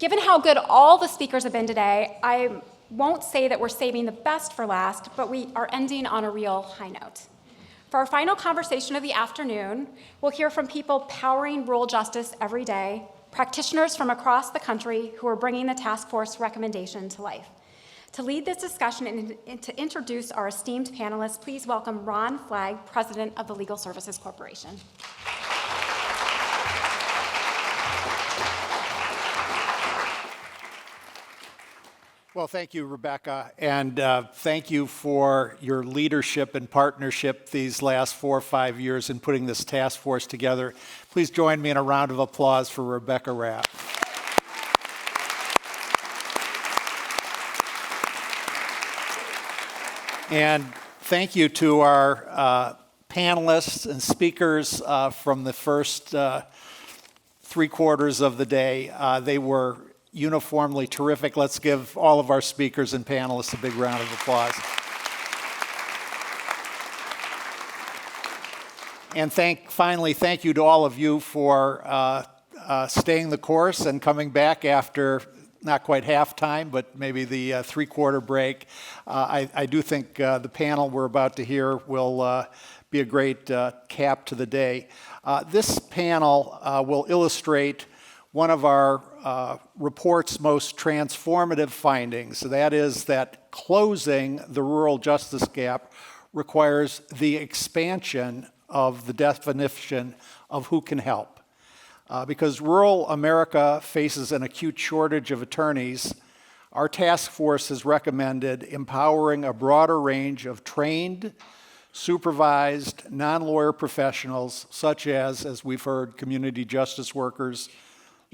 Given how good all the speakers have been today, I won't say that we're saving the best for last, but we are ending on a real high note. For our final conversation of the afternoon, we'll hear from people powering rural justice every day, practitioners from across the country who are bringing the task force recommendation to life. To lead this discussion and to introduce our esteemed panelists, please welcome Ron Flagg, President of the Legal Services Corporation. Well, thank you, Rebecca, and thank you for your leadership and partnership these last 4 or 5 years in putting this task force together. Please join me in a round of applause for Rebecca Rapp. And thank you to our panelists and speakers from the first 3 quarters of the day. They were uniformly terrific. Let's give all of our speakers and panelists a big round of applause. And finally, thank you to all of you for staying the course and coming back after not quite halftime, but maybe the 3-quarter break. I do think the panel we're about to hear will be a great cap to the day. This panel will illustrate one of our report's most transformative findings. That is that closing the rural justice gap requires the expansion of the definition of who can help. Because rural America faces an acute shortage of attorneys, our task force has recommended empowering a broader range of trained, supervised, non-lawyer professionals, such as we've heard, community justice workers,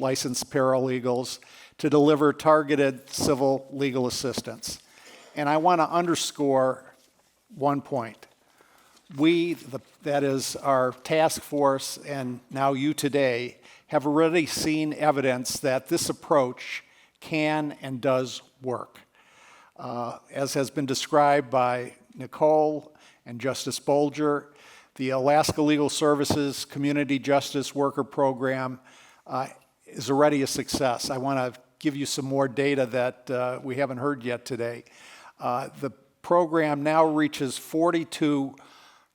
licensed paralegals, to deliver targeted civil legal assistance. And I want to underscore one point. We, that is our task force, and now you today, have already seen evidence that this approach can and does work. As has been described by Nicole and Justice Bolger, the Alaska Legal Services Community Justice Worker Program is already a success. I want to give you some more data that we haven't heard yet today. The program now reaches 42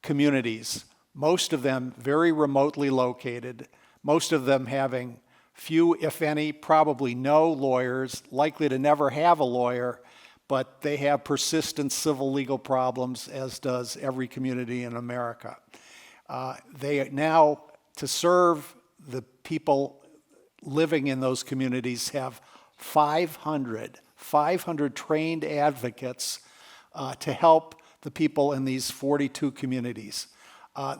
communities, most of them very remotely located, most of them having few, if any, probably no lawyers, likely to never have a lawyer, but they have persistent civil legal problems, as does every community in America. They now, to serve the people living in those communities, have 500 trained advocates to help the people in these 42 communities.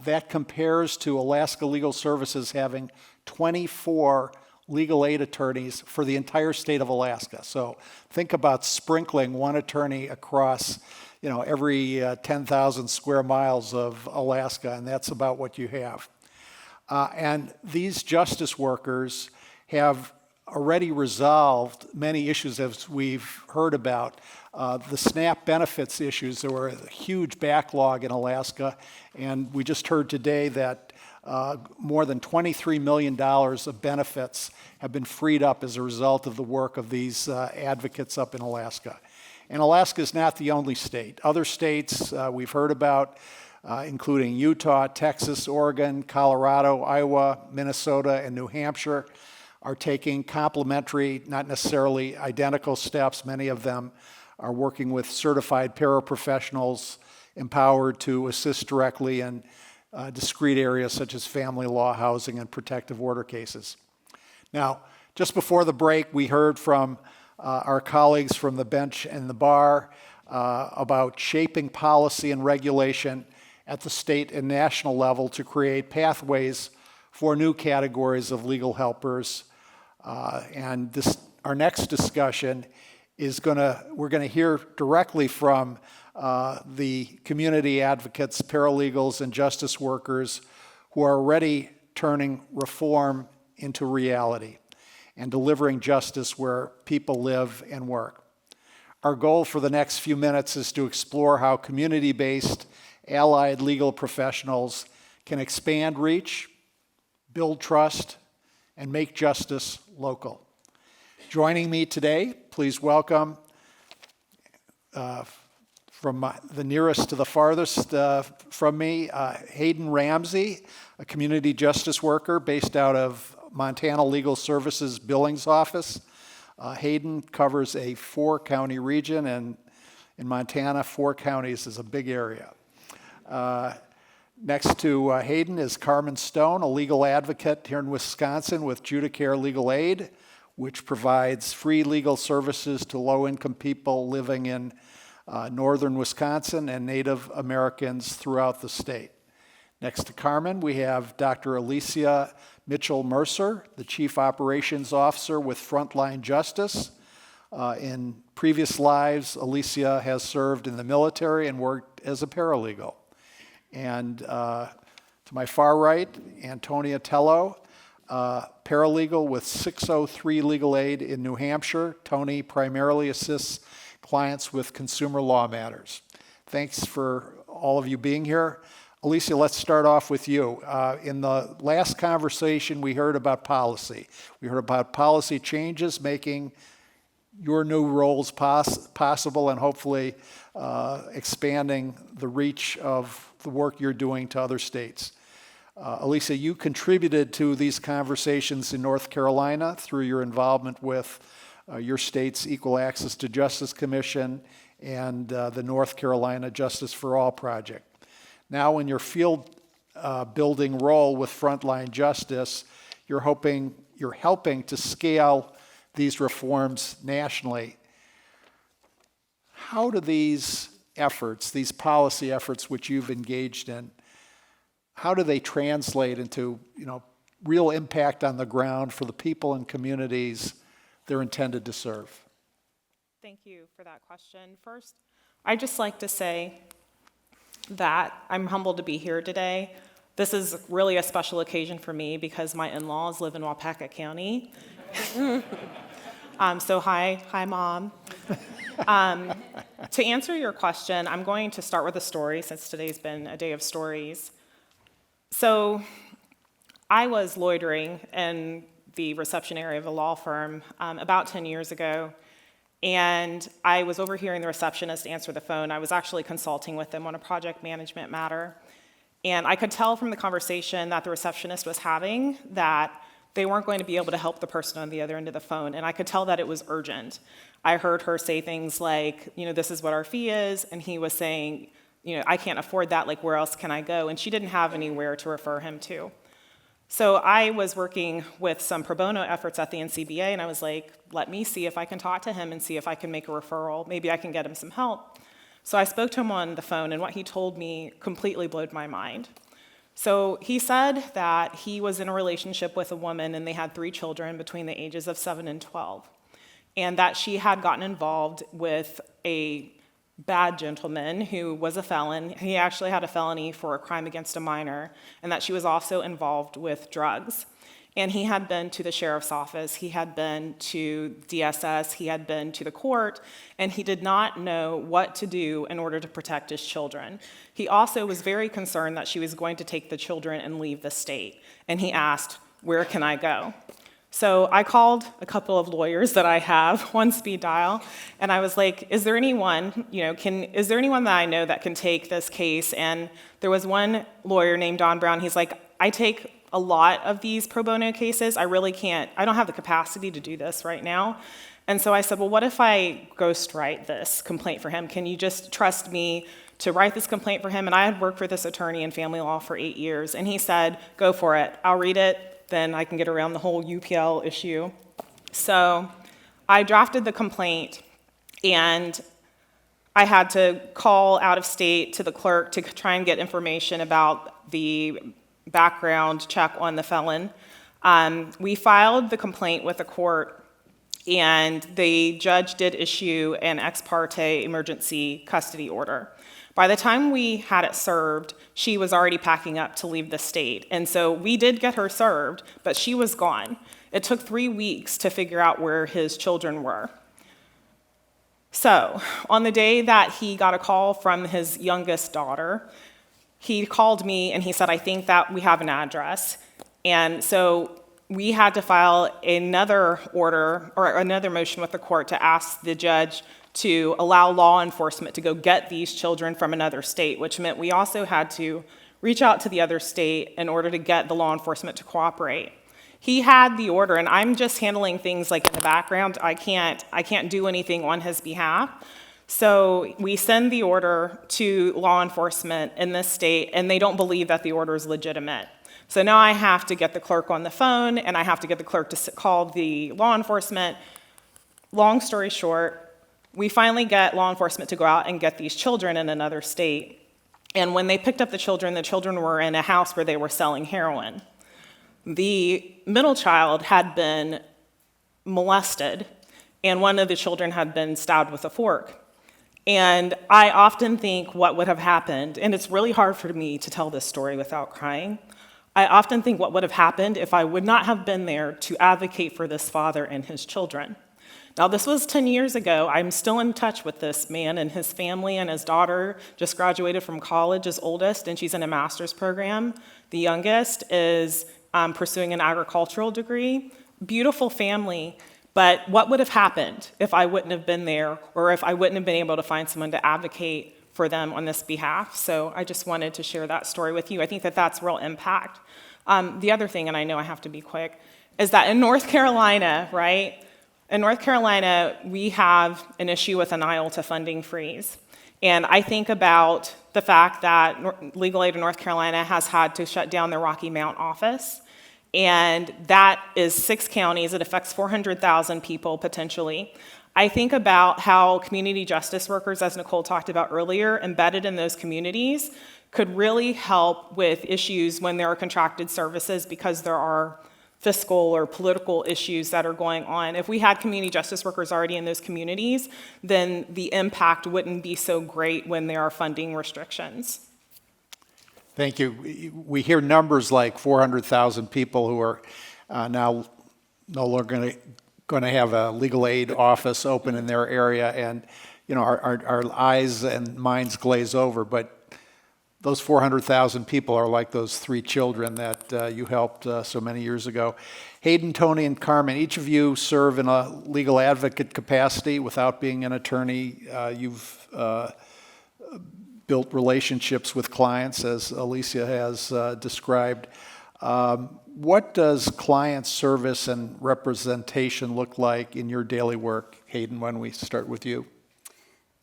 That compares to Alaska Legal Services having 24 legal aid attorneys for the entire state of Alaska. So think about sprinkling one attorney across, every 10,000 square miles of Alaska, and that's about what you have. And these justice workers have already resolved many issues, as we've heard about. The SNAP benefits issues, there were a huge backlog in Alaska, and we just heard today that more than $23 million of benefits have been freed up as a result of the work of these advocates up in Alaska. And Alaska is not the only state. Other states we've heard about, including Utah, Texas, Oregon, Colorado, Iowa, Minnesota, and New Hampshire, are taking complementary, not necessarily identical steps. Many of them are working with certified paraprofessionals empowered to assist directly in discrete areas such as family law, housing, and protective order cases. Now, just before the break, we heard from our colleagues from the bench and the bar about shaping policy and regulation at the state and national level to create pathways for new categories of legal helpers. And our next discussion is we're going to hear directly from the community advocates, paralegals, and justice workers who are already turning reform into reality and delivering justice where people live and work. Our goal for the next few minutes is to explore how community-based allied legal professionals can expand reach, build trust, and make justice local. Joining me today, please welcome from the nearest to the farthest from me, Hayden Ramsey, a community justice worker based out of Montana Legal Services Billings Office. Hayden covers a 4-county region, and in Montana, 4 counties is a big area. Next to Hayden is Carmen Stone, a legal advocate here in Wisconsin with Judicare Legal Aid, which provides free legal services to low-income people living in northern Wisconsin and Native Americans throughout the state. Next to Carmen, we have Dr. Alicia Mitchell-Mercer, the Chief Operations Officer with Frontline Justice. In previous lives, Alicia has served in the military and worked as a paralegal. And to my far right, Antonia Tello, paralegal with 603 Legal Aid in New Hampshire. Tony primarily assists clients with consumer law matters. Thanks for all of you being here. Alicia, let's start off with you. In the last conversation, we heard about policy. We heard about policy changes making your new roles possible and hopefully expanding the reach of the work you're doing to other states. Alicia, you contributed to these conversations in North Carolina through your involvement with your state's Equal Access to Justice Commission and the North Carolina Justice for All project. Now in your field building role with Frontline Justice, you're helping to scale these reforms nationally. How do these efforts, these policy efforts which you've engaged in, how do they translate into, real impact on the ground for the people and communities they're intended to serve? Thank you for that question. First, I'd just like to say that I'm humbled to be here today. This is really a special occasion for me because my in-laws live in Waupaca County. So hi, Mom. To answer your question, I'm going to start with a story since today's been a day of stories. So I was loitering in the reception area of a law firm about 10 years ago, and I was overhearing the receptionist answer the phone. I was actually consulting with them on a project management matter, and I could tell from the conversation that the receptionist was having that they weren't going to be able to help the person on the other end of the phone, and I could tell that it was urgent. I heard her say things like, this is what our fee is, and he was saying, I can't afford that, like, where else can I go? And she didn't have anywhere to refer him to. So I was working with some pro bono efforts at the NCBA, and I was like, let me see if I can talk to him and see if I can make a referral. Maybe I can get him some help. So I spoke to him on the phone, and what he told me completely blew my mind. So he said that he was in a relationship with a woman, and they had 3 children between the ages of 7 and 12, and that she had gotten involved with a bad gentleman who was a felon. He actually had a felony for a crime against a minor, and that she was also involved with drugs. And he had been to the sheriff's office, he had been to DSS, he had been to the court, and he did not know what to do in order to protect his children. He also was very concerned that she was going to take the children and leave the state. And he asked, where can I go? So I called a couple of lawyers that I have on speed dial, and I was like, is there anyone, is there anyone that I know that can take this case? And there was one lawyer named Don Brown. He's like, I take a lot of these pro bono cases. I don't have the capacity to do this right now. And so I said, well, what if I ghostwrite this complaint for him? Can you just trust me to write this complaint for him? And I had worked for this attorney in family law for 8 years, and he said, go for it. I'll read it. Then I can get around the whole UPL issue. So I drafted the complaint, and I had to call out of state to the clerk to try and get information about the background check on the felon. We filed the complaint with the court, and the judge did issue an ex parte emergency custody order. By the time we had it served, she was already packing up to leave the state. And so we did get her served, but she was gone. It took 3 weeks to figure out where his children were. So on the day that he got a call from his youngest daughter, he called me and he said, I think that we have an address. And so we had to file another order or another motion with the court to ask the judge to allow law enforcement to go get these children from another state, which meant we also had to reach out to the other state in order to get the law enforcement to cooperate. He had the order, and I'm just handling things like in the background. I can't do anything on his behalf. So we send the order to law enforcement in this state, and they don't believe that the order is legitimate. So now I have to get the clerk on the phone, and I have to get the clerk to call the law enforcement. Long story short, we finally get law enforcement to go out and get these children in another state. And when they picked up the children were in a house where they were selling heroin. The middle child had been molested, and one of the children had been stabbed with a fork. And I often think what would have happened, and it's really hard for me to tell this story without crying. I often think what would have happened if I would not have been there to advocate for this father and his children. Now, this was 10 years ago. I'm still in touch with this man and his family, and his daughter just graduated from college, his oldest, and she's in a master's program. The youngest is pursuing an agricultural degree. Beautiful family. But what would have happened if I wouldn't have been there, or if I wouldn't have been able to find someone to advocate for them on this behalf? So I just wanted to share that story with you. I think that that's real impact. The other thing, and I know I have to be quick, is that in North Carolina, right? In North Carolina, we have an issue with an IOLTA funding freeze. And I think about the fact that Legal Aid in North Carolina has had to shut down their Rocky Mount office. And that is 6 counties. It affects 400,000 people potentially. I think about how community justice workers, as Nicole talked about earlier, embedded in those communities could really help with issues when there are contracted services because there are fiscal or political issues that are going on. If we had community justice workers already in those communities, then the impact wouldn't be so great when there are funding restrictions. Thank you. We hear numbers like 400,000 people who are now no longer going to have a legal aid office open in their area, and our eyes and minds glaze over. But those 400,000 people are like those 3 children that you helped so many years ago. Hayden, Tony, and Carmen, each of you serve in a legal advocate capacity without being an attorney. You've built relationships with clients, as Alicia has described. What does client service and representation look like in your daily work? Hayden, why don't we start with you?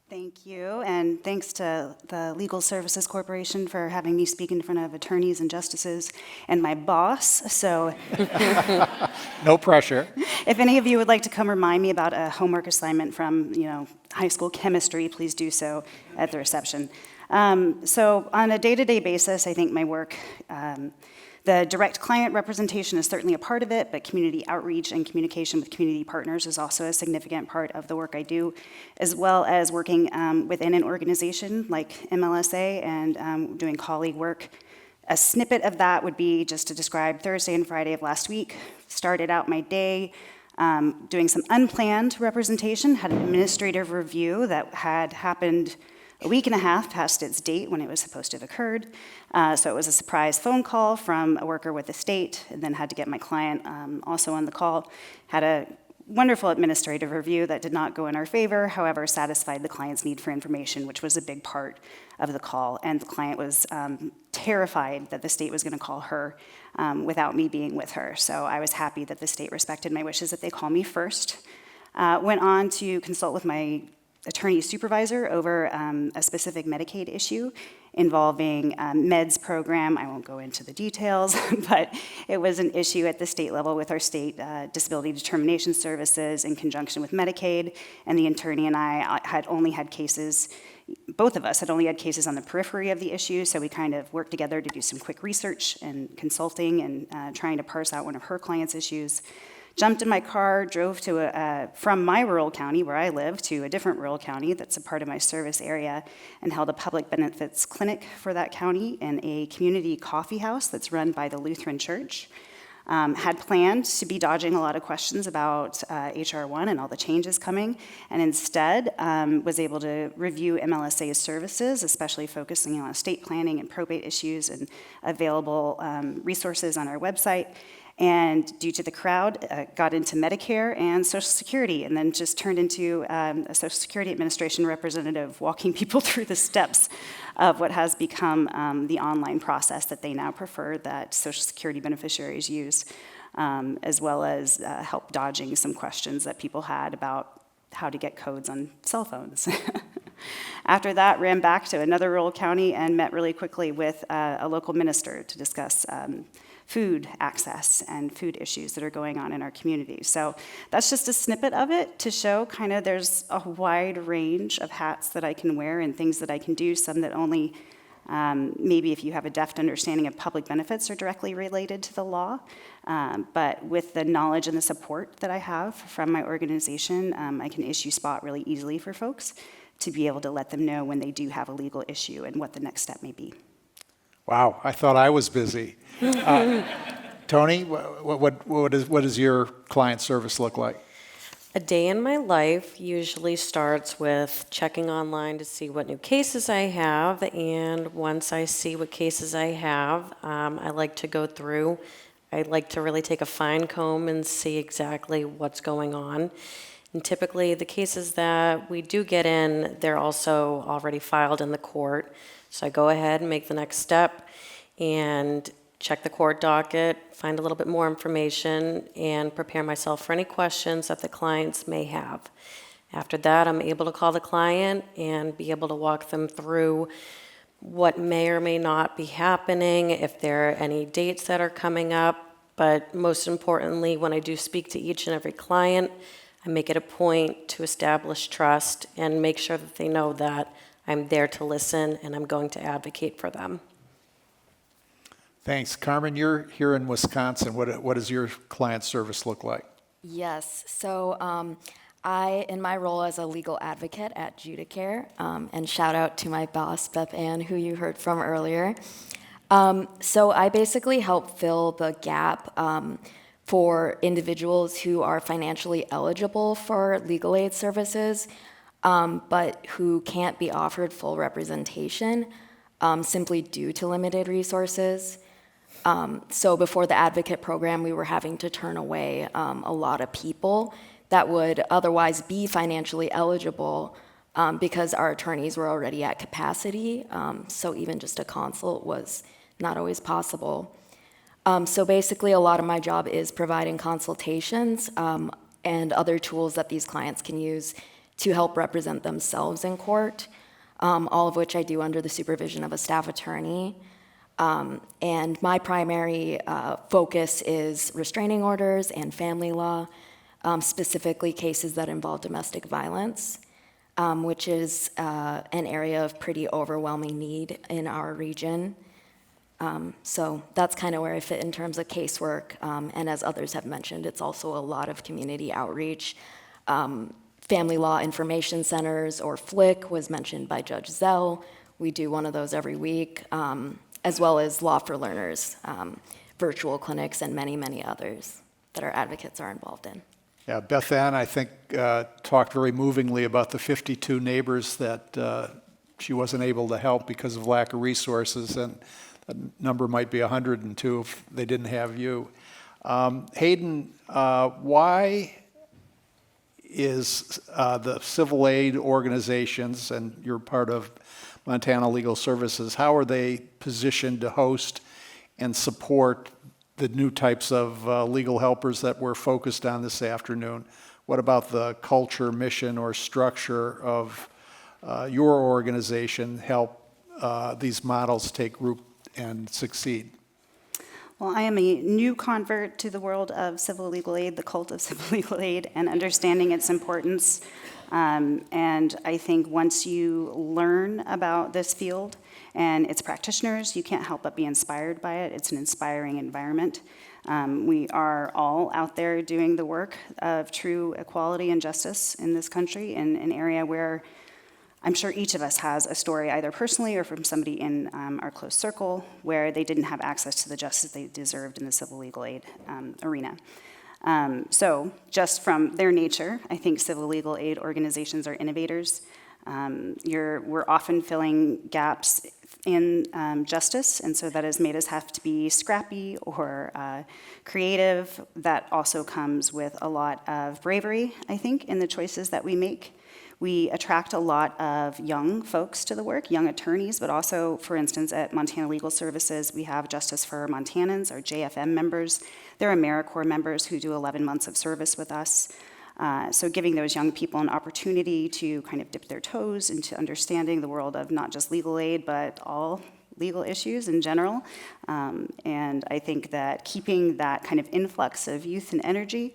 Thank you, and thanks to the Legal Services Corporation for having me speak in front of attorneys and justices and my boss. So No pressure. if any of you would like to come remind me about a homework assignment from high school chemistry, please do so at the reception. So on a day-to-day basis, I think my work, the direct client representation is certainly a part of it, but community outreach and communication with community partners is also a significant part of the work I do, as well as working within an organization like MLSA and doing colleague work. A snippet of that would be just to describe Thursday and Friday of last week. Started out my day doing some unplanned representation, had an administrative review that had happened a week and a half past its date when it was supposed to have occurred. So it was a surprise phone call from a worker with the state, and then had to get my client also on the call. Had a wonderful administrative review that did not go in our favor, however, satisfied the client's need for information, which was a big part of the call. And the client was terrified that the state was going to call her without me being with her. So I was happy that the state respected my wishes that they call me first. Went on to consult with my attorney supervisor over a specific Medicaid issue involving MEDS program. I won't go into the details, but it was an issue at the state level with our state disability determination services in conjunction with Medicaid, and the attorney and I had only had cases, both of us had only had cases on the periphery of the issue, so we kind of worked together to do some quick research and consulting and trying to parse out one of her client's issues. Jumped in my car, drove from my rural county where I live to a different rural county that's a part of my service area, and held a public benefits clinic for that county in a community coffee house that's run by the Lutheran Church. Had planned to be dodging a lot of questions about H.R. 1 and all the changes coming, and instead was able to review MLSA's services, especially focusing on estate planning and probate issues and available resources on our website. and due to the crowd, got into Medicare and Social Security, and then just turned into a Social Security Administration representative, walking people through the steps of what has become the online process that they now prefer that Social Security beneficiaries use, as well as help dodging some questions that people had about how to get codes on cell phones. After that, ran back to another rural county and met really quickly with a local minister to discuss food access and food issues that are going on in our community. So that's just a snippet of it to show kind of there's a wide range of hats that I can wear and things that I can do, some that only maybe if you have a deft understanding of public benefits are directly related to the law. But with the knowledge and the support that I have from my organization, I can issue SPOT really easily for folks to be able to let them know when they do have a legal issue and what the next step may be. Wow, I thought I was busy. Tony, what does your client service look like? A day in my life usually starts with checking online to see what new cases I have, and once I see what cases I have, I like to go through. I like to really take a fine comb and see exactly what's going on. And typically, the cases that we do get in, they're also already filed in the court. So I go ahead and make the next step and check the court docket, find a little bit more information, and prepare myself for any questions that the clients may have. After that, I'm able to call the client and be able to walk them through what may or may not be happening, if there are any dates that are coming up. But most importantly, when I do speak to each and every client, I make it a point to establish trust and make sure that they know that I'm there to listen and I'm going to advocate for them. Thanks. Carmen, you're here in Wisconsin. What does your client service look like? Yes, so I, in my role as a legal advocate at Judicare, and shout out to my boss, Beth Ann, who you heard from earlier. So I basically help fill the gap for individuals who are financially eligible for legal aid services, but who can't be offered full representation simply due to limited resources. So before the advocate program, we were having to turn away a lot of people that would otherwise be financially eligible because our attorneys were already at capacity. So even just a consult was not always possible. So basically, a lot of my job is providing consultations and other tools that these clients can use to help represent themselves in court, all of which I do under the supervision of a staff attorney. And my primary focus is restraining orders and family law, specifically cases that involve domestic violence, which is an area of pretty overwhelming need in our region. So that's kind of where I fit in terms of casework. And as others have mentioned, it's also a lot of community outreach. Family Law Information Centers, or FLIC, was mentioned by Judge Zell. We do one of those every week, as well as Law for Learners, virtual clinics, and many, many others that our advocates are involved in. Yeah, Beth Ann, I think, talked very movingly about the 52 neighbors that she wasn't able to help because of lack of resources, and the number might be 102 if they didn't have you. Hayden, why is the civil aid organizations, and you're part of Montana Legal Services, how are they positioned to host and support the new types of legal helpers that we're focused on this afternoon? What about the culture, mission, or structure of your organization help these models take root and succeed? Well, I am a new convert to the world of civil legal aid, the cult of civil legal aid, and understanding its importance. And I think once you learn about this field and its practitioners, you can't help but be inspired by it. It's an inspiring environment. We are all out there doing the work of true equality and justice in this country, in an area where I'm sure each of us has a story, either personally or from somebody in our close circle, where they didn't have access to the justice they deserved in the civil legal aid arena. So just from their nature, I think civil legal aid organizations are innovators. We're often filling gaps in justice, and so that has made us have to be scrappy or creative. That also comes with a lot of bravery, I think, in the choices that we make. We attract a lot of young folks to the work, young attorneys, but also, for instance, at Montana Legal Services, we have Justice for Montanans, our JFM members. They're AmeriCorps members who do 11 months of service with us. So giving those young people an opportunity to kind of dip their toes into understanding the world of not just legal aid, but all legal issues in general. And I think that keeping that kind of influx of youth and energy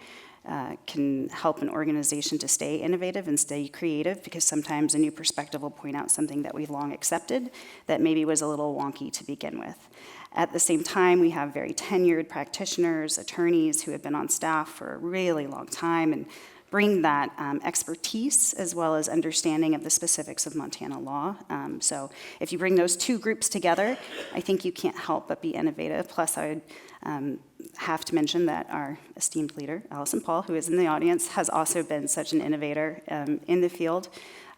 can help an organization to stay innovative and stay creative, because sometimes a new perspective will point out something that we've long accepted that maybe was a little wonky to begin with. At the same time, we have very tenured practitioners, attorneys who have been on staff for a really long time and bring that expertise as well as understanding of the specifics of Montana law. So if you bring those two groups together, I think you can't help but be innovative. Plus, I would have to mention that our esteemed leader, Allison Paul, who is in the audience, has also been such an innovator in the field.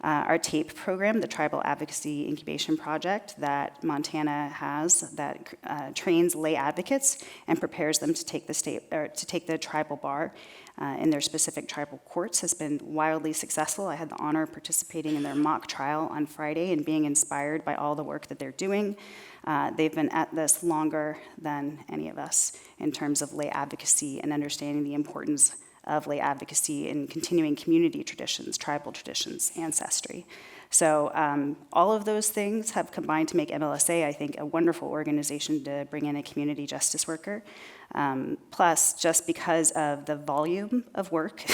Our TAPE program, the Tribal Advocacy Incubation Project that Montana has, that trains lay advocates and prepares them to take the tribal bar in their specific tribal courts, has been wildly successful. I had the honor of participating in their mock trial on Friday and being inspired by all the work that they're doing. They've been at this longer than any of us in terms of lay advocacy and understanding the importance of lay advocacy in continuing community traditions, tribal traditions, ancestry. So all of those things have combined to make MLSA, I think, a wonderful organization to bring in a community justice worker. Plus, just because of the volume of work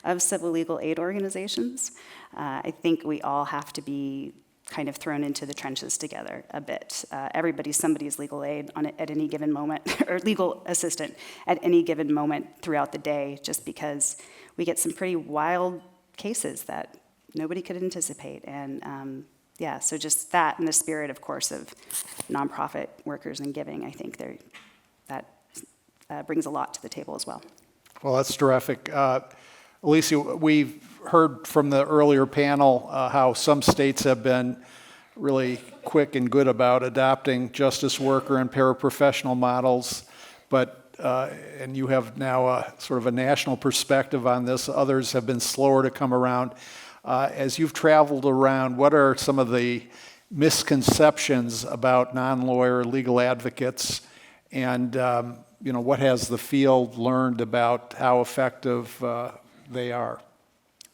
of civil legal aid organizations, I think we all have to be kind of thrown into the trenches together a bit. Everybody's somebody's legal aid at any given moment, or legal assistant at any given moment throughout the day, just because we get some pretty wild cases that nobody could anticipate. And yeah, so just that in the spirit, of course, of nonprofit workers and giving, I think that brings a lot to the table as well. Well, that's terrific. Alicia, we've heard from the earlier panel how some states have been really quick and good about adopting justice worker and paraprofessional models, but and you have now a sort of a national perspective on this. Others have been slower to come around. As you've traveled around, what are some of the misconceptions about non-lawyer legal advocates, and what has the field learned about how effective they are?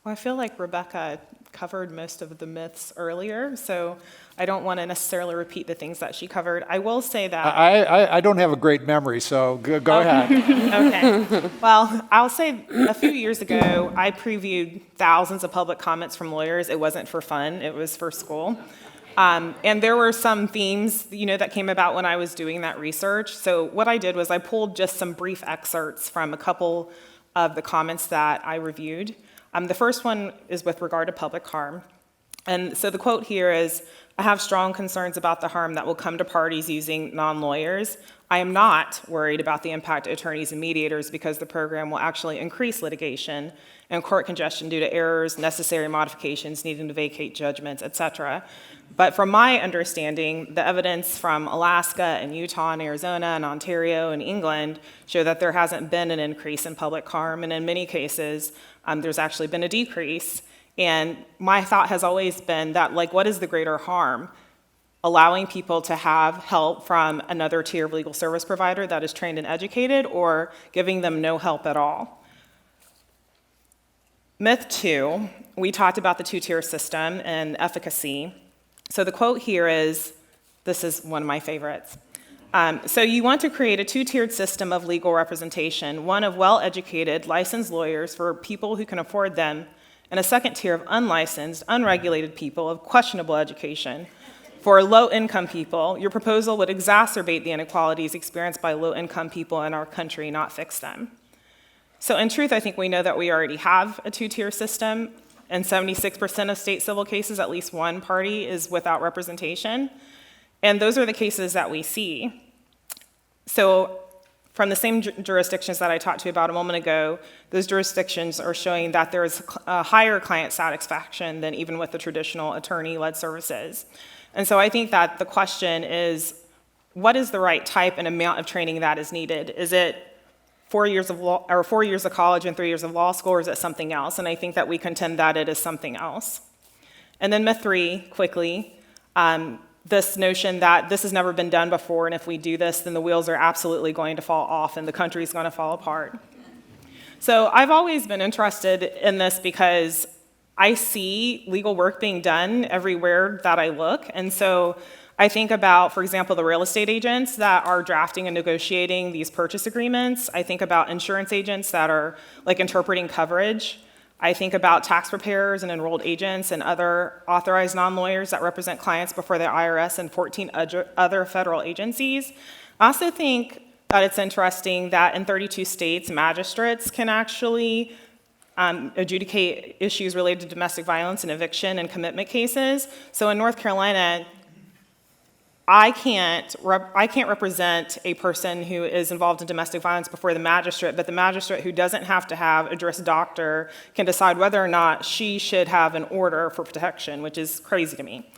Well, I feel like Rebecca covered most of the myths earlier, so I don't want to necessarily repeat the things that she covered. I will say that I don't have a great memory, so go ahead. Okay. Well, I'll say a few years ago, I previewed thousands of public comments from lawyers. It wasn't for fun, it was for school. And there were some themes, that came about when I was doing that research. So what I did was I pulled just some brief excerpts from a couple of the comments that I reviewed. The first one is with regard to public harm. And so the quote here is, "I have strong concerns about the harm that will come to parties using non-lawyers. I am not worried about the impact to attorneys and mediators because the program will actually increase litigation and court congestion due to errors, necessary modifications, needing to vacate judgments, etc. But from my understanding, the evidence from Alaska and Utah and Arizona and Ontario and England show that there hasn't been an increase in public harm, and in many cases, there's actually been a decrease. And my thought has always been that, what is the greater harm? Allowing people to have help from another tier of legal service provider that is trained and educated, or giving them no help at all? Myth 2, we talked about the two-tier system and efficacy. So the quote here is, this is one of my favorites. So you want to create a two-tiered system of legal representation, one of well-educated, licensed lawyers for people who can afford them, and a second tier of unlicensed, unregulated people of questionable education. For low-income people, your proposal would exacerbate the inequalities experienced by low-income people in our country, not fix them. So in truth, I think we know that we already have a two-tier system. In 76% of state civil cases, at least one party is without representation. And those are the cases that we see. So from the same jurisdictions that I talked to you about a moment ago, those jurisdictions are showing that there is a higher client satisfaction than even with the traditional attorney-led services. And so I think that the question is, what is the right type and amount of training that is needed? Is it 4 years of law, or 4 years of college and 3 years of law school, or is it something else? And I think that we contend that it is something else. And then myth 3, quickly, this notion that this has never been done before, and if we do this, then the wheels are absolutely going to fall off and the country's going to fall apart. So I've always been interested in this because I see legal work being done everywhere that I look. And so I think about, for example, the real estate agents that are drafting and negotiating these purchase agreements. I think about insurance agents that are like interpreting coverage. I think about tax preparers and enrolled agents and other authorized non-lawyers that represent clients before the IRS and 14 other federal agencies. I also think that it's interesting that in 32 states, magistrates can actually adjudicate issues related to domestic violence and eviction and commitment cases. So in North Carolina, I can't represent a person who is involved in domestic violence before the magistrate, but the magistrate, who doesn't have to have a Juris Doctor, can decide whether or not she should have an order for protection, which is crazy to me.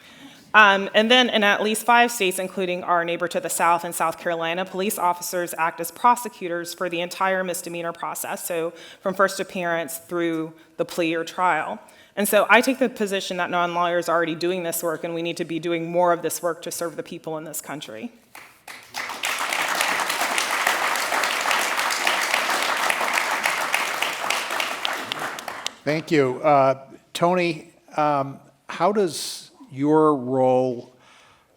And then in at least 5 states, including our neighbor to the south in South Carolina, police officers act as prosecutors for the entire misdemeanor process, so from first appearance through the plea or trial. And so I take the position that non-lawyers are already doing this work, and we need to be doing more of this work to serve the people in this country. Thank you. Tony, how does your role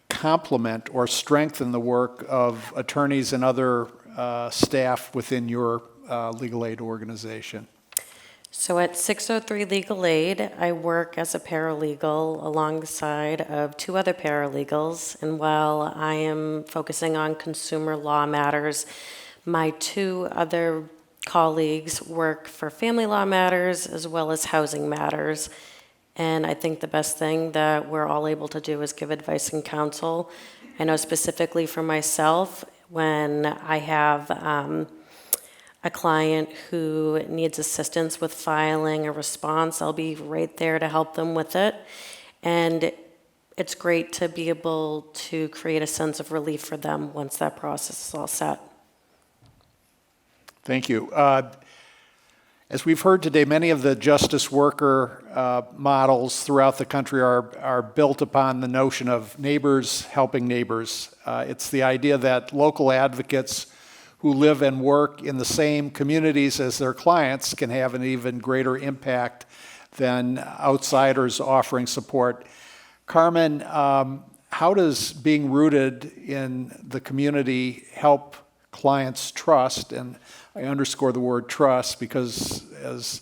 complement or strengthen the work of attorneys and other staff within your legal aid organization? So at 603 Legal Aid, I work as a paralegal alongside of 2 other paralegals. And while I am focusing on consumer law matters, my 2 other colleagues work for family law matters as well as housing matters. And I think the best thing that we're all able to do is give advice and counsel. I know specifically for myself, when I have a client who needs assistance with filing a response, I'll be right there to help them with it. And it's great to be able to create a sense of relief for them once that process is all set. Thank you. As we've heard today, many of the justice worker models throughout the country are built upon the notion of neighbors helping neighbors. It's the idea that local advocates who live and work in the same communities as their clients can have an even greater impact than outsiders offering support. Carmen, how does being rooted in the community help clients trust? And I underscore the word trust because, as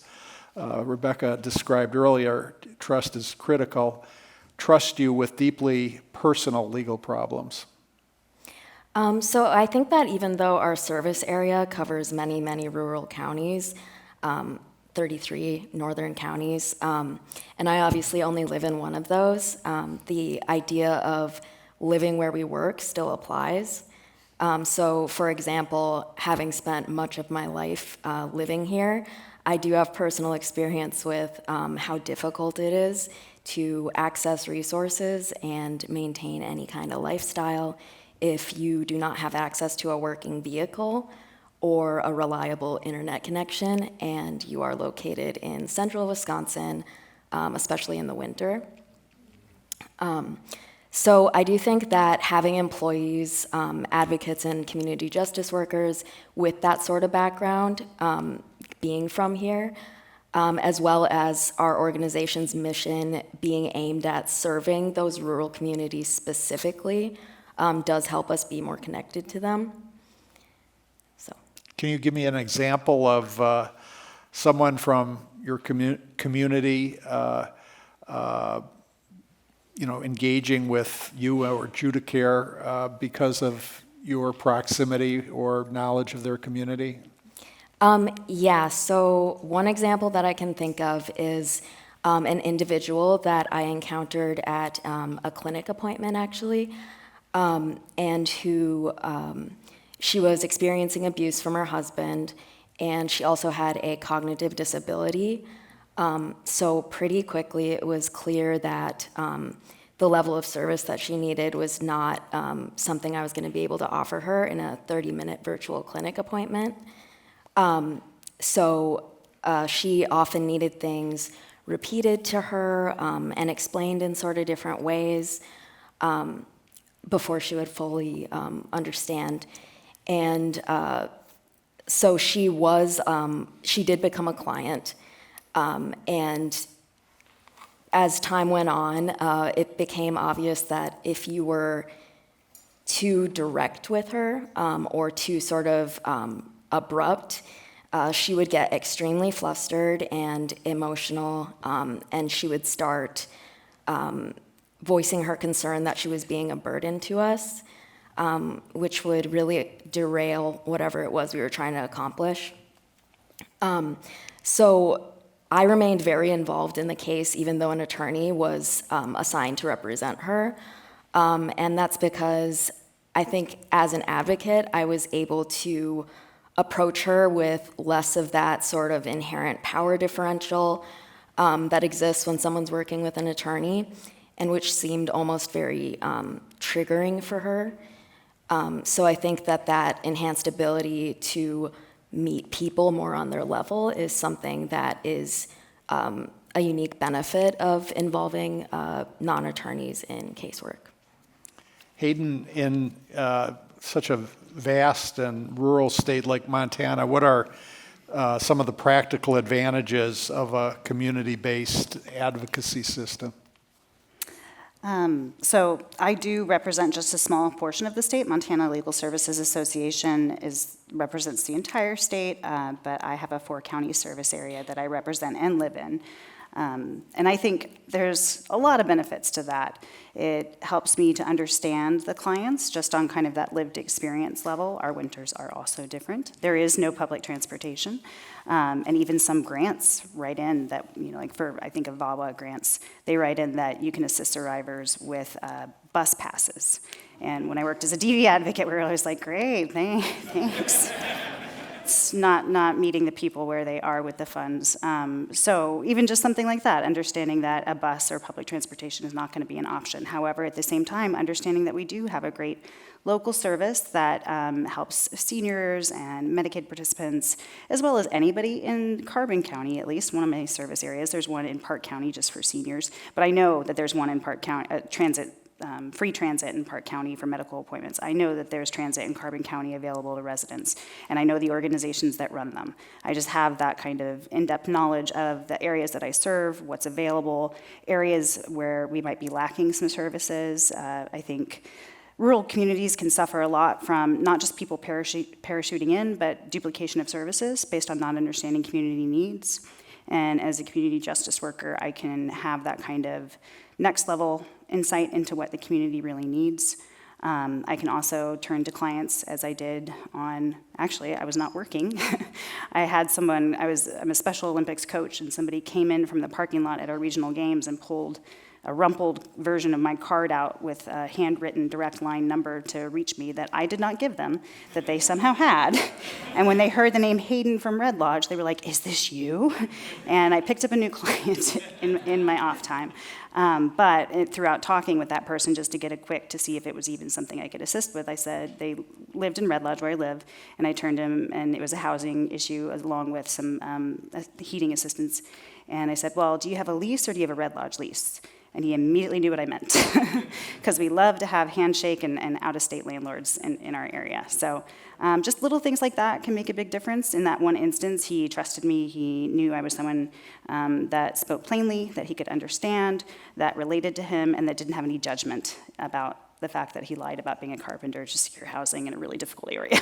Rebecca described earlier, trust is critical. Trust you with deeply personal legal problems. So I think that even though our service area covers many, many rural counties, 33 northern counties, and I obviously only live in one of those, the idea of living where we work still applies. So for example, having spent much of my life living here, I do have personal experience with how difficult it is to access resources and maintain any kind of lifestyle if you do not have access to a working vehicle or a reliable internet connection, and you are located in central Wisconsin, especially in the winter. So I do think that having employees, advocates, and community justice workers with that sort of background, being from here, as well as our organization's mission being aimed at serving those rural communities specifically, does help us be more connected to them. So, Can you give me an example of someone from your community engaging with you or Judicare because of your proximity or knowledge of their community? Yeah, so one example that I can think of is an individual that I encountered at a clinic appointment, actually, and who she was experiencing abuse from her husband, and she also had a cognitive disability. So pretty quickly, it was clear that the level of service that she needed was not something I was going to be able to offer her in a 30-minute virtual clinic appointment. So she often needed things repeated to her and explained in sort of different ways before she would fully understand. And so she did become a client. And as time went on, it became obvious that if you were too direct with her or too sort of abrupt, she would get extremely flustered and emotional, and she would start voicing her concern that she was being a burden to us, which would really derail whatever it was we were trying to accomplish. So I remained very involved in the case, even though an attorney was assigned to represent her. And that's because I think as an advocate, I was able to approach her with less of that sort of inherent power differential that exists when someone's working with an attorney, and which seemed almost very triggering for her. So I think that enhanced ability to meet people more on their level is something that is a unique benefit of involving non-attorneys in casework. Hayden, in such a vast and rural state like Montana, what are some of the practical advantages of a community-based advocacy system? So I do represent just a small portion of the state. Montana Legal Services Association represents the entire state, but I have a 4-county service area that I represent and live in. And I think there's a lot of benefits to that. It helps me to understand the clients just on kind of that lived experience level. Our winters are also different. There is no public transportation. And even some grants write in that, like for, I think of VAWA grants, they write in that you can assist survivors with bus passes. And when I worked as a DV advocate, we were always like, great, thanks. It's not meeting the people where they are with the funds. So even just something like that, understanding that a bus or public transportation is not going to be an option. However, at the same time, understanding that we do have a great local service that helps seniors and Medicaid participants, as well as anybody in Carbon County, at least one of my service areas. There's one in Park County just for seniors, but I know that there's one in Park County, free transit in Park County for medical appointments. I know that there's transit in Carbon County available to residents, and I know the organizations that run them. I just have that kind of in-depth knowledge of the areas that I serve, what's available, areas where we might be lacking some services. I think rural communities can suffer a lot from not just people parachuting in, but duplication of services based on not understanding community needs. And as a community justice worker, I can have that kind of next level insight into what the community really needs. I can also turn to clients, as I did actually, I was not working. I had someone, I'm a Special Olympics coach, and somebody came in from the parking lot at our regional games and pulled a rumpled version of my card out with a handwritten direct line number to reach me that I did not give them, that they somehow had. And when they heard the name Hayden from Red Lodge, they were like, is this you? And I picked up a new client in my off time. But throughout talking with that person, just to get a quick to see if it was even something I could assist with, I said they lived in Red Lodge where I live, and I turned him, and it was a housing issue along with some heating assistance. And I said, well, do you have a lease or do you have a Red Lodge lease? And he immediately knew what I meant, because we love to have handshake and out-of-state landlords in our area. So just little things like that can make a big difference. In that one instance, he trusted me. He knew I was someone that spoke plainly, that he could understand, that related to him, and that didn't have any judgment about the fact that he lied about being a carpenter to secure housing in a really difficult area.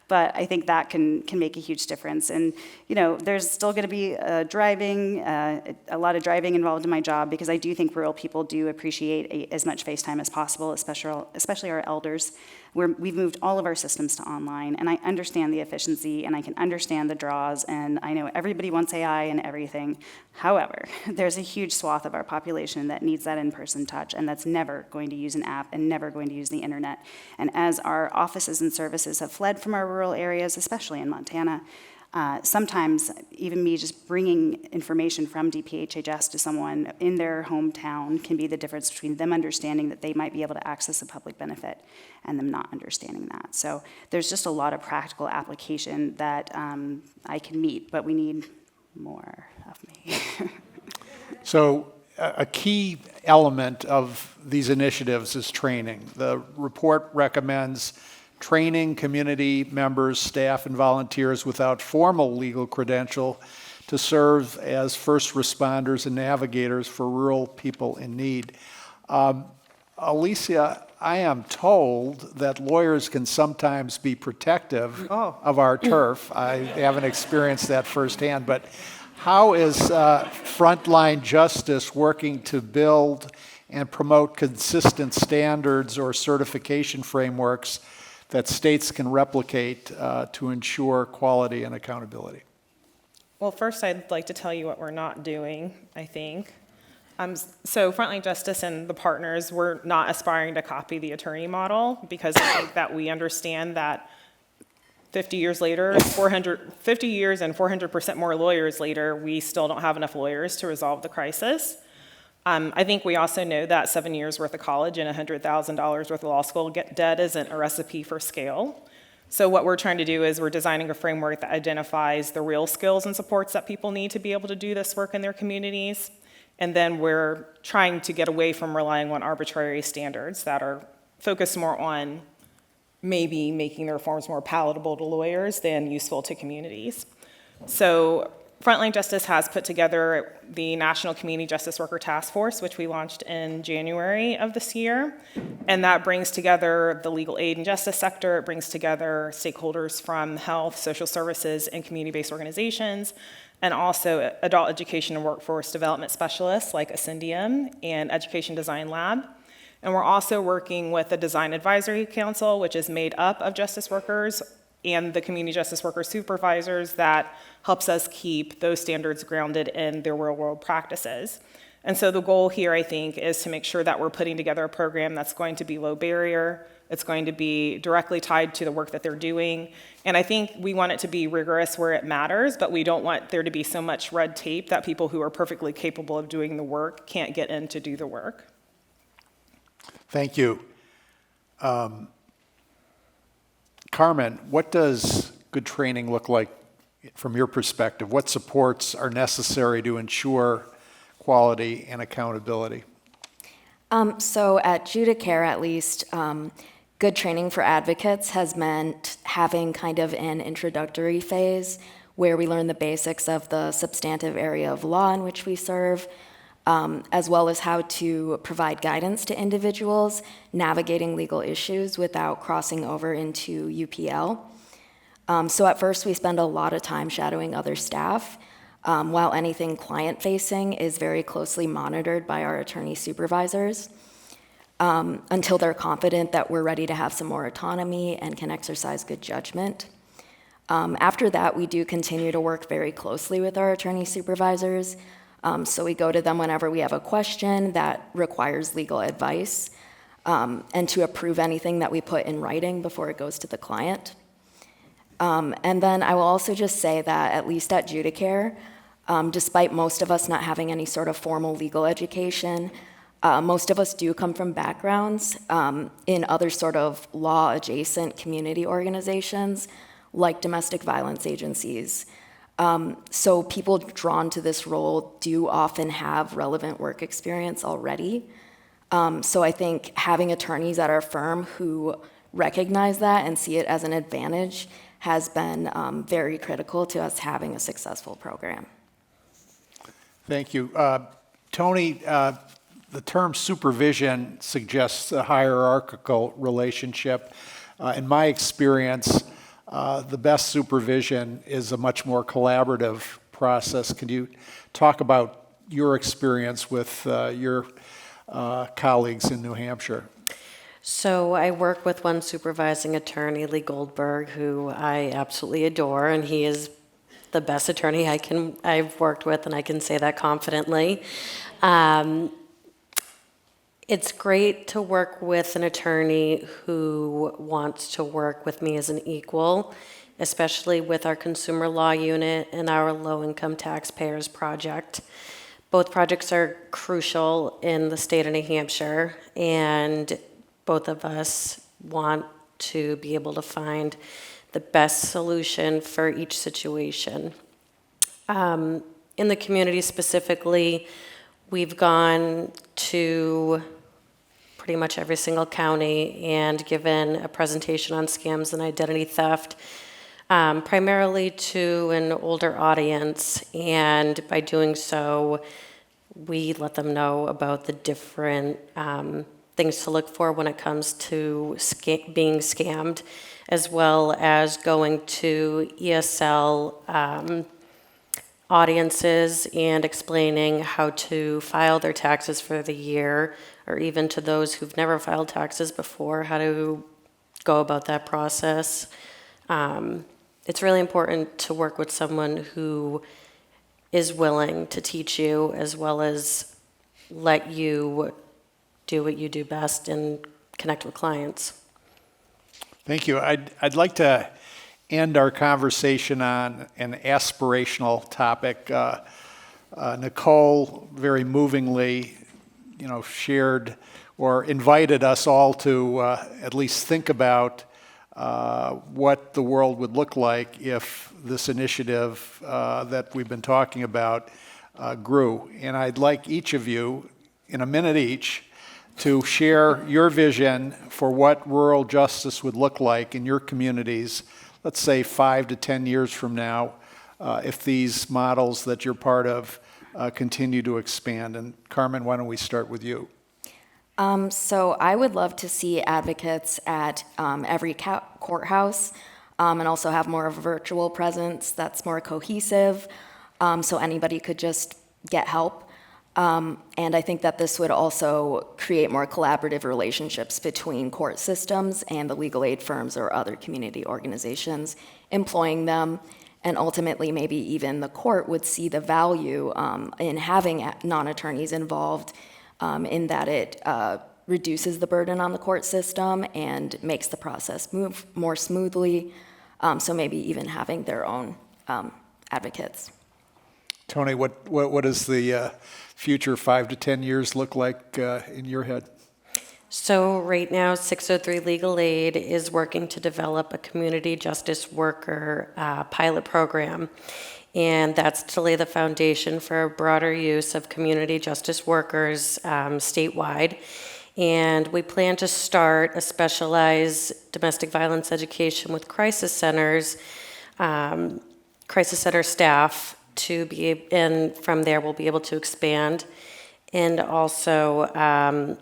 But I think that can make a huge difference. And there's still going to be a lot of driving involved in my job, because I do think rural people do appreciate as much face time as possible, especially our elders. We've moved all of our systems to online, and I understand the efficiency, and I can understand the draws, and I know everybody wants AI and everything. However, there's a huge swath of our population that needs that in-person touch, and that's never going to use an app and never going to use the internet. And as our offices and services have fled from our rural areas, especially in Montana, sometimes even me just bringing information from DPHHS to someone in their hometown can be the difference between them understanding that they might be able to access a public benefit and them not understanding that. So there's just a lot of practical application that I can meet, but we need more of me. So a key element of these initiatives is training. The report recommends training community members, staff, and volunteers without formal legal credential to serve as first responders and navigators for rural people in need. Alicia, I am told that lawyers can sometimes be protective of our turf. I haven't experienced that firsthand, but how is Frontline Justice working to build and promote consistent standards or certification frameworks that states can replicate to ensure quality and accountability? Well, first, I'd like to tell you what we're not doing, I think. So Frontline Justice and the partners, we're not aspiring to copy the attorney model, because I think that we understand that 50 years later, 50 years and 400% more lawyers later, we still don't have enough lawyers to resolve the crisis. I think we also know that 7 years worth of college and $100,000 worth of law school debt isn't a recipe for scale. So what we're trying to do is we're designing a framework that identifies the real skills and supports that people need to be able to do this work in their communities. And then we're trying to get away from relying on arbitrary standards that are focused more on maybe making the reforms more palatable to lawyers than useful to communities. So Frontline Justice has put together the National Community Justice Worker Task Force, which we launched in January of this year. And that brings together the legal aid and justice sector. It brings together stakeholders from health, social services, and community-based organizations, and also adult education and workforce development specialists like Ascendium and Education Design Lab. And we're also working with the Design Advisory Council, which is made up of justice workers and the community justice worker supervisors, that helps us keep those standards grounded in their real-world practices. And so the goal here, I think, is to make sure that we're putting together a program that's going to be low barrier, it's going to be directly tied to the work that they're doing, and I think we want it to be rigorous where it matters, but we don't want there to be so much red tape that people who are perfectly capable of doing the work can't get in to do the work. Thank you. Carmen, what does good training look like from your perspective? What supports are necessary to ensure quality and accountability? So at Judicare, at least, good training for advocates has meant having kind of an introductory phase where we learn the basics of the substantive area of law in which we serve, as well as how to provide guidance to individuals navigating legal issues without crossing over into UPL. So at first, we spend a lot of time shadowing other staff, while anything client-facing is very closely monitored by our attorney supervisors, until they're confident that we're ready to have some more autonomy and can exercise good judgment. After that, we do continue to work very closely with our attorney supervisors. So we go to them whenever we have a question that requires legal advice, and to approve anything that we put in writing before it goes to the client. And then I will also just say that, at least at Judicare, despite most of us not having any sort of formal legal education, most of us do come from backgrounds in other sort of law-adjacent community organizations, like domestic violence agencies. So people drawn to this role do often have relevant work experience already. So I think having attorneys at our firm who recognize that and see it as an advantage has been very critical to us having a successful program. Thank you. Tony, the term supervision suggests a hierarchical relationship. In my experience, the best supervision is a much more collaborative process. Can you talk about your experience with your colleagues in New Hampshire? So I work with one supervising attorney, Lee Goldberg, who I absolutely adore, and he is the best attorney I've worked with, and I can say that confidently. It's great to work with an attorney who wants to work with me as an equal, especially with our consumer law unit and our low-income taxpayers project. Both projects are crucial in the state of New Hampshire, and both of us want to be able to find the best solution for each situation. In the community specifically, we've gone to pretty much every single county and given a presentation on scams and identity theft, primarily to an older audience. And by doing so, we let them know about the different things to look for when it comes to being scammed, as well as going to ESL audiences and explaining how to file their taxes for the year, or even to those who've never filed taxes before, how to go about that process. It's really important to work with someone who is willing to teach you, as well as let you do what you do best and connect with clients. Thank you. I'd like to end our conversation on an aspirational topic. Nicole very movingly, shared or invited us all to at least think about what the world would look like if this initiative that we've been talking about grew. And I'd like each of you, in a minute each, to share your vision for what rural justice would look like in your communities, let's say 5 to 10 years from now, if these models that you're part of continue to expand. And Carmen, why don't we start with you? So I would love to see advocates at every courthouse and also have more of a virtual presence that's more cohesive, so anybody could just get help. And I think that this would also create more collaborative relationships between court systems and the legal aid firms or other community organizations employing them. And ultimately, maybe even the court would see the value in having non-attorneys involved, in that it reduces the burden on the court system and makes the process move more smoothly. So maybe even having their own advocates. Tony, what does the future 5 to 10 years look like in your head? So right now, 603 Legal Aid is working to develop a community justice worker pilot program. And that's to lay the foundation for a broader use of community justice workers statewide. And we plan to start a specialized domestic violence education with crisis centers, crisis center staff, and from there we'll be able to expand. And also,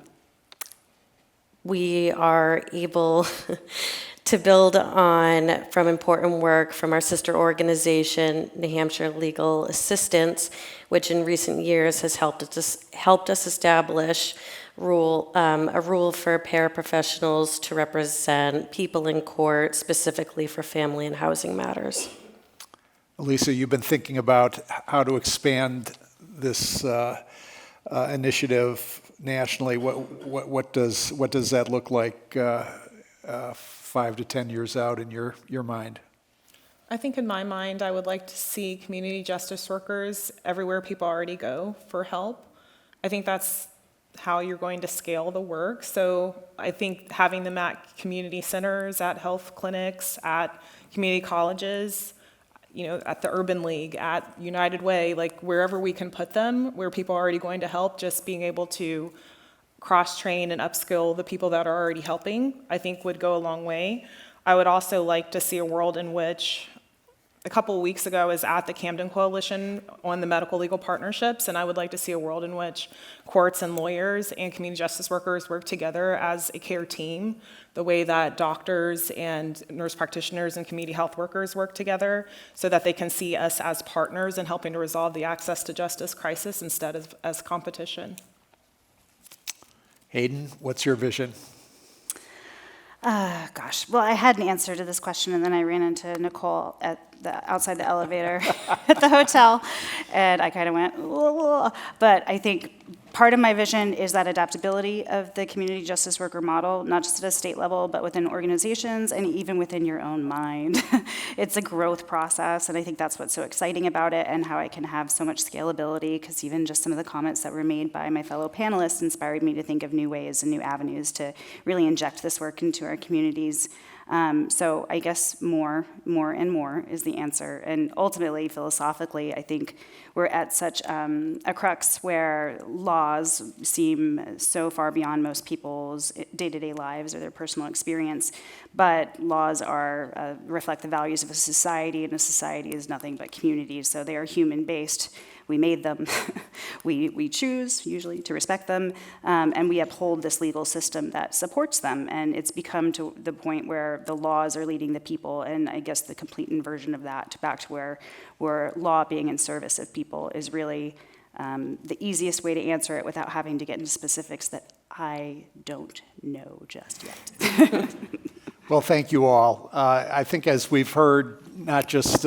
we are able to build on from important work from our sister organization, New Hampshire Legal Assistance, which in recent years has helped us establish a rule for paraprofessionals to represent people in court, specifically for family and housing matters. Lisa, you've been thinking about how to expand this initiative nationally. What does that look like 5 to 10 years out in your mind? I think in my mind, I would like to see community justice workers everywhere people already go for help. I think that's how you're going to scale the work. So I think having them at community centers, at health clinics, at community colleges, at the Urban League, at United Way, like wherever we can put them, where people are already going to help, just being able to cross-train and upskill the people that are already helping, I think would go a long way. I would also like to see a world in which, a couple of weeks ago, I was at the Camden Coalition on the medical legal partnerships, and I would like to see a world in which courts and lawyers and community justice workers work together as a care team, the way that doctors and nurse practitioners and community health workers work together, so that they can see us as partners in helping to resolve the access to justice crisis instead of as competition. Hayden, what's your vision? Gosh, well, I had an answer to this question, and then I ran into Nicole outside the elevator at the hotel, and I kind of went, "Ugh." But I think part of my vision is that adaptability of the community justice worker model, not just at a state level, but within organizations and even within your own mind. It's a growth process, and I think that's what's so exciting about it and how it can have so much scalability, because even just some of the comments that were made by my fellow panelists inspired me to think of new ways and new avenues to really inject this work into our communities. So I guess more and more is the answer. And ultimately, philosophically, I think we're at such a crux where laws seem so far beyond most people's day-to-day lives or their personal experience. But laws reflect the values of a society, and a society is nothing but communities. So they are human-based. We made them. we choose, usually, to respect them, and we uphold this legal system that supports them. And it's become to the point where the laws are leading the people, and I guess the complete inversion of that, back to where law being in service of people is really the easiest way to answer it without having to get into specifics that I don't know just yet. Well, thank you all. I think as we've heard, not just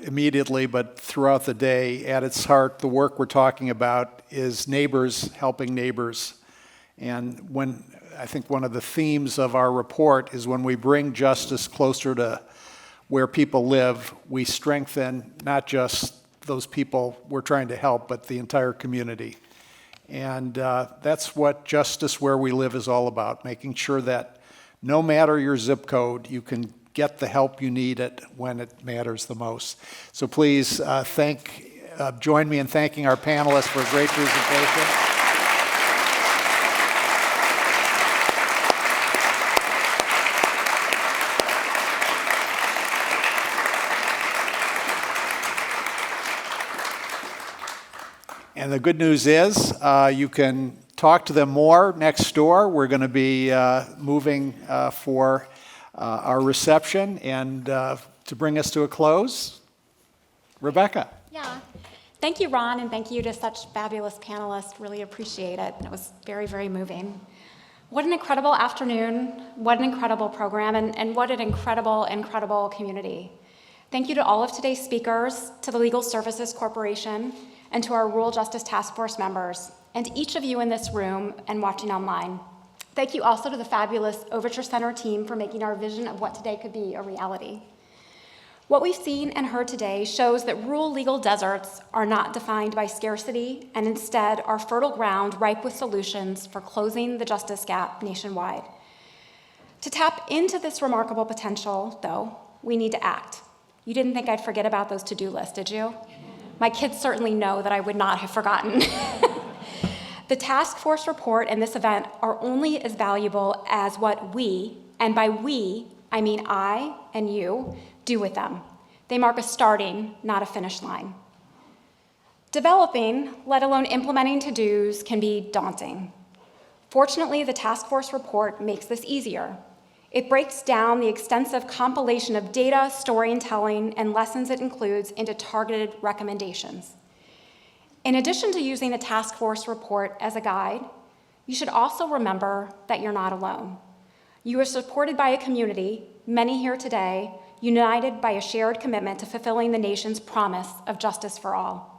immediately, but throughout the day, at its heart, the work we're talking about is neighbors helping neighbors. And I think one of the themes of our report is when we bring justice closer to where people live, we strengthen not just those people we're trying to help, but the entire community. And that's what Justice Where We Live is all about, making sure that no matter your zip code, you can get the help you need when it matters the most. So please join me in thanking our panelists for a great presentation. And the good news is you can talk to them more next door. We're going to be moving for our reception, and to bring us to a close, Rebecca. Yeah. Thank you, Ron, and thank you to such fabulous panelists. Really appreciate it. It was very, very moving. What an incredible afternoon. What an incredible program, and what an incredible, incredible community. Thank you to all of today's speakers, to the Legal Services Corporation, and to our Rural Justice Task Force members, and each of you in this room and watching online. Thank you also to the fabulous Overture Center team for making our vision of what today could be a reality. What we've seen and heard today shows that rural legal deserts are not defined by scarcity, and instead are fertile ground ripe with solutions for closing the justice gap nationwide. To tap into this remarkable potential, though, we need to act. You didn't think I'd forget about those to-do lists, did you? My kids certainly know that I would not have forgotten. The task force report and this event are only as valuable as what we, and by we, I mean I and you, do with them. They mark a starting, not a finish line. Developing, let alone implementing to-dos, can be daunting. Fortunately, the task force report makes this easier. It breaks down the extensive compilation of data, storytelling, and lessons it includes into targeted recommendations. In addition to using the task force report as a guide, you should also remember that you're not alone. You are supported by a community, many here today, united by a shared commitment to fulfilling the nation's promise of justice for all.